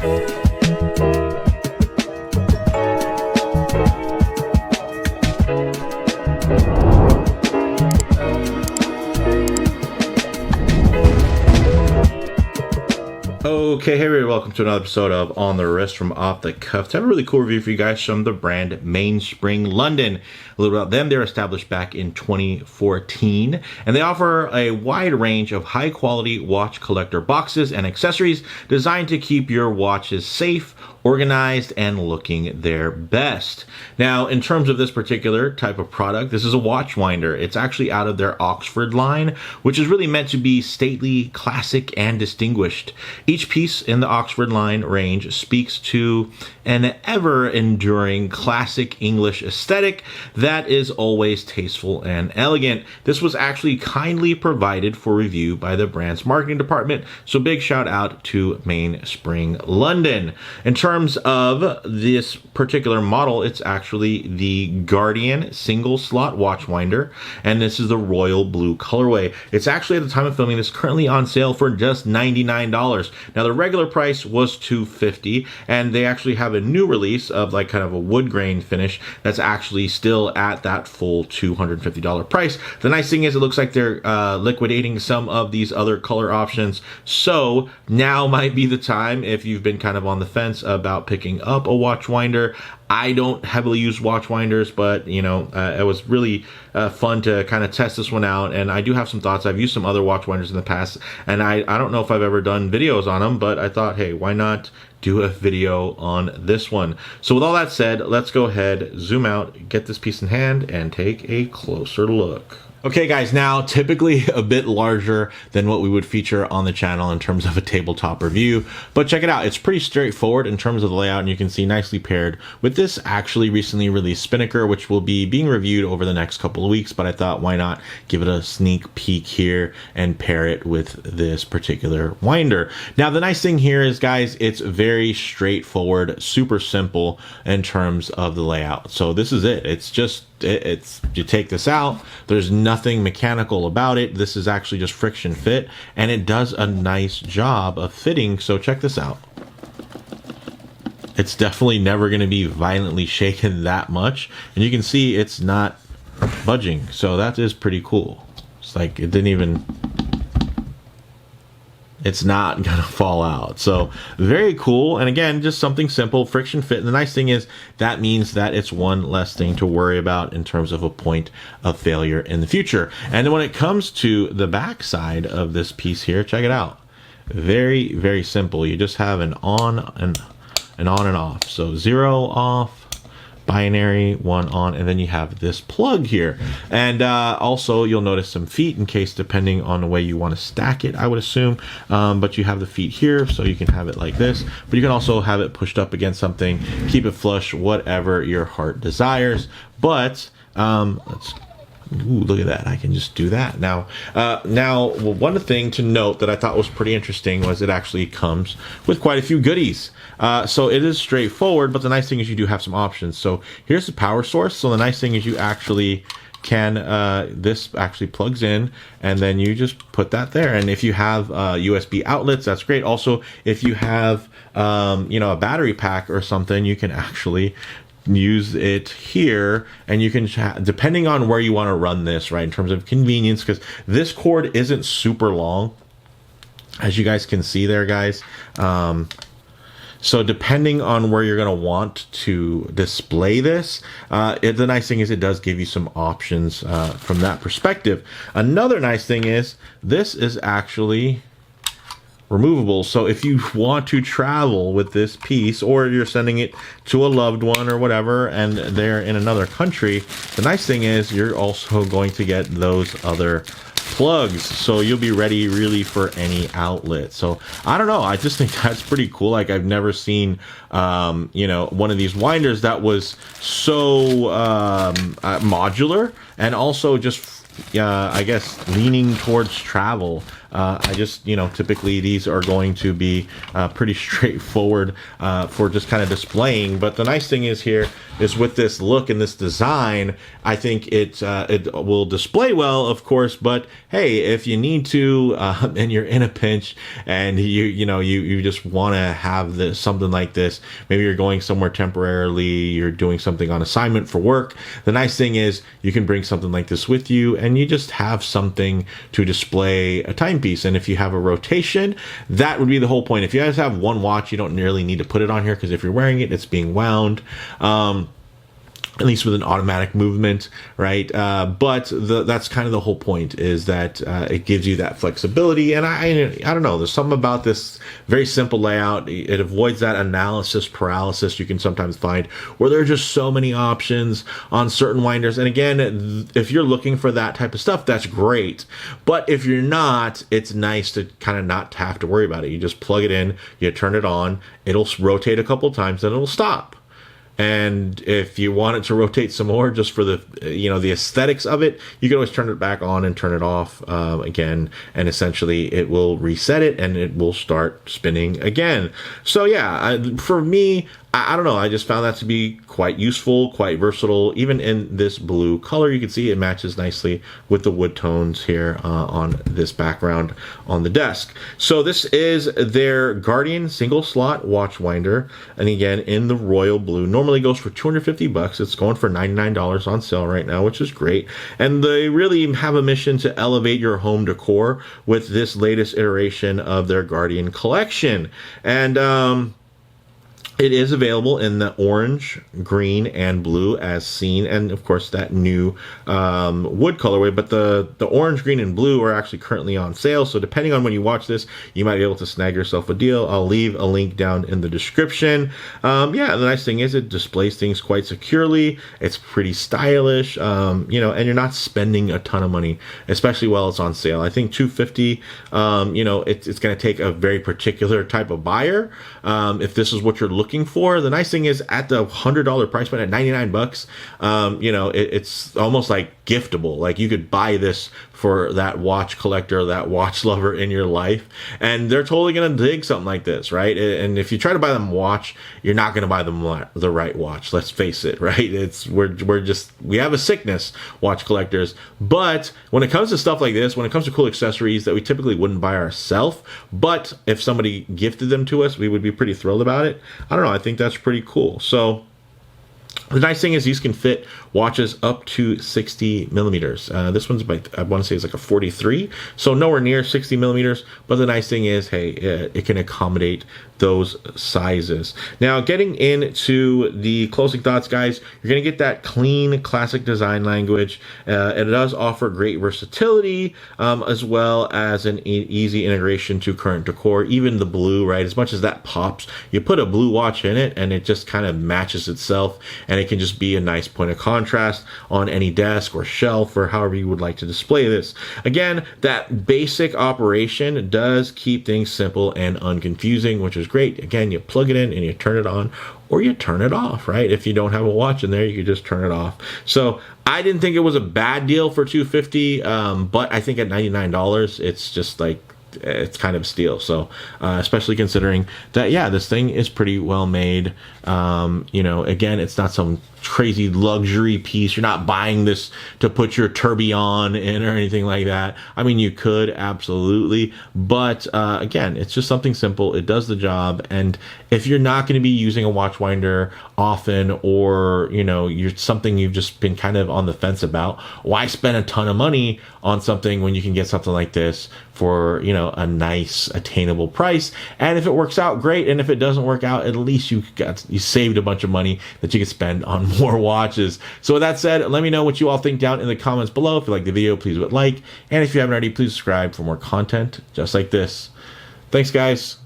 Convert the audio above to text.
Okay, hey everybody, welcome to another episode of On the Wrist from Off the Cuff. I have a really cool review for you guys from the brand Mainspring London. A little about them: they're established back in 2014, and they offer a wide range of high quality watch collector boxes and accessories designed to keep your watches safe, organized, and looking their best. Now, in terms of this particular type of product, this is a watch winder. It's actually out of their Oxford line, which is really meant to be stately, classic, and distinguished. Each piece in the Oxford line range speaks to an ever-enduring classic English aesthetic that is always tasteful and elegant. This was actually kindly provided for review by the brand's marketing department, so big shout out to Mainspring London. In terms of this particular model, it's actually the Guardian single slot watch winder, and this is the royal blue colorway. It's actually, at the time of filming this, currently on sale for just $99. Now, the regular price was $250, and they actually have a new release of like kind of a wood grain finish that's actually still at that full $250 price. The nice thing is it looks like they're liquidating some of these other color options, so now might be the time if you've been kind of on the fence about picking up a watch winder. I don't heavily use watch winders, but you know, it was really fun to kind of test this one out, and I do have some thoughts. I've used some other watch winders in the past, and I don't know if I've ever done videos on them, but I thought, hey, why not do a video on this one? So with all that said, let's go ahead, zoom out, get this piece in hand, and take a closer look. Okay guys, now typically a bit larger than what we would feature on the channel in terms of a tabletop review, but check it out. It's pretty straightforward in terms of the layout, and you can see nicely paired with this actually recently released spinnaker, which will be being reviewed over the next couple of weeks, but I thought why not give it a sneak peek here and pair it with this particular winder. Now the nice thing here is, guys, it's very straightforward, super simple in terms of the layout. So this is it. It's just you take this out, there's nothing mechanical about it. This is actually just friction fit, and it does a nice job of fitting. So check this out. It's definitely never going to be violently shaken that much, and you can see it's not budging, so that is pretty cool. It's like it didn't even, it's not gonna fall out. So very cool, and again, just something simple, friction fit. And the nice thing is that means that it's one less thing to worry about in terms of a point of failure in the future. And then when it comes to the back side of this piece here, check it out. Very, very simple. You just have an on and off. So 0 off, binary, 1 on, and then you have this plug here. And also you'll notice some feet in case, depending on the way you want to stack it, I would assume, but you have the feet here, so you can have it like this, but you can also have it pushed up against something, keep it flush, whatever your heart desires. But let's, ooh, look at that, I can just do that now. One thing to note that I thought was pretty interesting was it actually comes with quite a few goodies. So it is straightforward, but the nice thing is you do have some options. So here's the power source. So the nice thing is you actually can, this actually plugs in, and then you just put that there. And if you have USB outlets, that's great. Also, if you have, you know, a battery pack or something, you can actually use it here, and you can, depending on where you want to run this, right, in terms of convenience, because this cord isn't super long, as you guys can see there, guys. So depending on where you're going to want to display this, the nice thing is it does give you some options from that perspective. Another nice thing is this is actually removable. So if you want to travel with this piece, or you're sending it to a loved one or whatever, and they're in another country, the nice thing is you're also going to get those other plugs, so you'll be ready really for any outlet. So I don't know, I just think that's pretty cool. Like, I've never seen you know, one of these winders that was so modular, and also just I guess leaning towards travel. I just, typically these are going to be pretty straightforward for just kind of displaying. But the nice thing is here is with this look and this design, I think it will display well, of course. But hey, if you need to and you're in a pinch and you just want to have something like this, maybe you're going somewhere temporarily, you're doing something on assignment for work. The nice thing is you can bring something like this with you and you just have something to display a timepiece. And if you have a rotation, that would be the whole point. If you guys have one watch, you don't really need to put it on here, because if you're wearing it, it's being wound. At least with an automatic movement, right? But that's kind of the whole point, is that it gives you that flexibility. And I don't know, there's something about this very simple layout. It avoids that analysis paralysis you can sometimes find, where there are just so many options on certain winders. And again, if you're looking for that type of stuff, that's great. But if you're not, it's nice to kind of not have to worry about it. You just plug it in, you turn it on, it'll rotate a couple times, then it'll stop. And if you want it to rotate some more, just for the the aesthetics of it, you can always turn it back on and turn it off again, and essentially it will reset it and it will start spinning again. So yeah, for me, I don't know, I just found that to be quite useful, quite versatile. Even in this blue color, you can see it matches nicely with the wood tones here on this background on the desk. So this is their Guardian single slot watch winder, and again in the royal blue. Normally goes for $250. It's going for $99 on sale right now, which is great. And they really have a mission to elevate your home decor with this latest iteration of their Guardian collection. And it is available in the orange, green, and blue as seen, and of course that new wood colorway. But the orange, green, and blue are actually currently on sale, so depending on when you watch this, you might be able to snag yourself a deal. I'll leave a link down in the description. Yeah, the nice thing is it displays things quite securely. It's pretty stylish, and you're not spending a ton of money, especially while it's on sale. I think $250, it's going to take a very particular type of buyer. If this is what you're looking for. The nice thing is, at the $100 price point, at $99, it's almost like giftable. Like, you could buy this for that watch collector, that watch lover in your life, and they're totally gonna dig something like this, right? And if you try to buy them a watch, you're not gonna buy them the right watch. Let's face it, right? We have a sickness, watch collectors. But when it comes to stuff like this, when it comes to cool accessories that we typically wouldn't buy ourselves, but if somebody gifted them to us, we would be pretty thrilled about it. I don't know, I think that's pretty cool. So the nice thing is these can fit watches up to 60 millimeters. This one's I want to say it's like a 43, so nowhere near 60 millimeters. But the nice thing is, hey, it can accommodate those sizes. Now, getting into the closing thoughts, guys, you're going to get that clean, classic design language. It does offer great versatility, as well as an easy integration to current decor. Even the blue, right? As much as that pops, you put a blue watch in it, and it just kind of matches itself, and it can just be a nice point of contrast on any desk or shelf, or however you would like to display this. Again, that basic operation does keep things simple and unconfusing, which is great. Again, you plug it in and you turn it on, or you turn it off, right? If you don't have a watch in there, you can just turn it off. So I didn't think it was a bad deal for $250, but I think at $99, it's just like, it's kind of a steal. So especially considering that, yeah, this thing is pretty well made. Again, it's not some crazy luxury piece. You're not buying this to put your tourbillon in or anything like that. I mean, you could, absolutely, but again, it's just something simple. It does the job. And if you're not going to be using a watch winder often, or you're something you've just been kind of on the fence about, why spend a ton of money on something when you can get something like this for a nice attainable price? And if it works out, great. And if it doesn't work out, at least you saved a bunch of money that you could spend on more watches. So with that said, let me know what you all think down in the comments below. If you like the video, please hit like, and if you haven't already, please subscribe for more content just like this. Thanks, guys.